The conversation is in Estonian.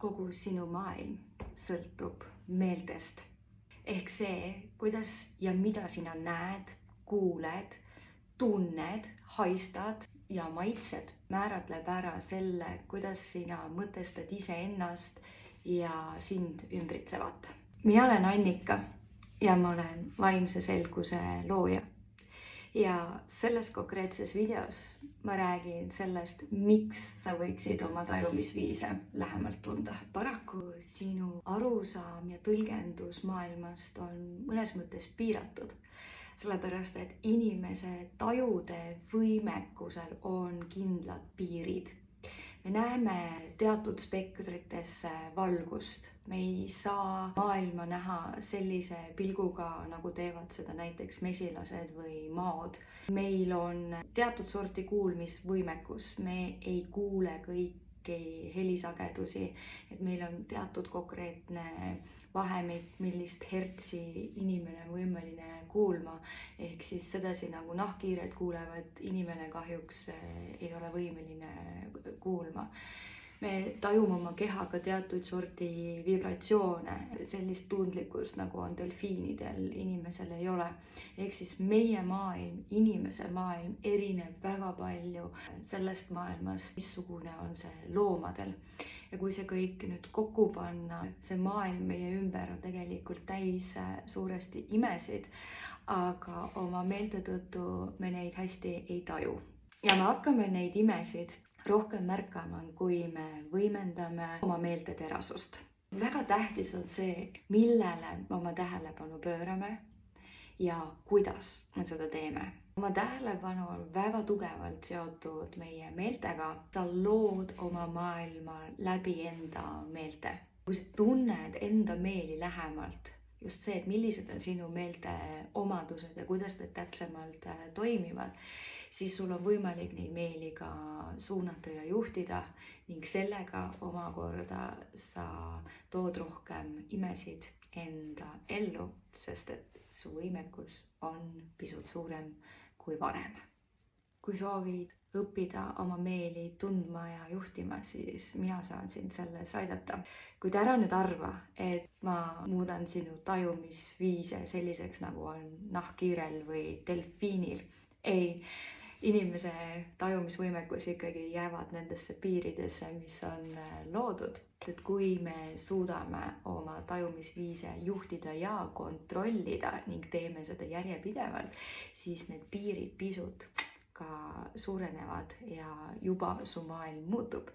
kogu sinu maailm sõltub meeltest. Ehk see, kuidas ja mida sina näed, kuuled, tunned, haistad ja maitsed, määratleb ära selle, kuidas sina mõtestad iseennast ja sind ümbritsevat. Mina olen Annika ja ma olen vaimse selguse looja. Ja selles konkreetses videos ma räägin sellest, miks sa võiksid oma tajumisviise lähemalt tunda. Paraku sinu arusaam ja tõlgendus maailmast on mõnes mõttes piiratud, sellepärast et inimese tajude võimekusel on kindlad piirid. Me näeme teatud spektritesse valgust. Me ei saa maailma näha sellise pilguga, nagu teevad seda näiteks mesilased või maod. Meil on teatud sorti kuulmisvõimekus. Me ei kuule kõiki helisagedusi, et meil on teatud konkreetne vahemik, millist hertsi inimene on võimeline kuulma. Ehk siis sedasi nagu nahkhiired kuulevad, inimene kahjuks ei ole võimeline kuulma. Me tajume oma kehaga teatud sorti vibratsioone, sellist tundlikkust nagu on delfiinidel, inimesel ei ole. Ehk siis meie maailm, inimese maailm erineb väga palju sellest maailmast, missugune on see loomadel. Ja kui see kõik nüüd kokku panna, see maailm meie ümber on tegelikult täis suuresti imesid, aga oma meelte tõttu me neid hästi ei taju. Ja me hakkame neid imesid rohkem märkama, kui me võimendame oma meelte terasust. Väga tähtis on see, millele me oma tähelepanu pöörame ja kuidas me seda teeme. Oma tähelepanu on väga tugevalt seotud meie meeltega. Sa lood oma maailma läbi enda meelte. Kui sa tunned enda meeli lähemalt, just see, et millised on sinu meelte omadused ja kuidas need täpsemalt toimivad, siis sul on võimalik neid meeli ka suunata ja juhtida ning sellega omakorda sa tood rohkem imesid enda ellu, sest et su võimekus on pisut suurem kui varem. Kui soovid õppida oma meeli tundma ja juhtima, siis mina saan sind selles aidata. Kuid ära nüüd arva, et ma muudan sinu tajumisviise selliseks, nagu on nahkhiirel või delfiinil. Ei, inimese tajumisvõimekus ikkagi jäävad nendesse piiridesse, mis on loodud. Et kui me suudame oma tajumisviise juhtida ja kontrollida ning teeme seda järjepidevalt, siis need piirid pisut ka suurenevad ja juba su maailm muutub.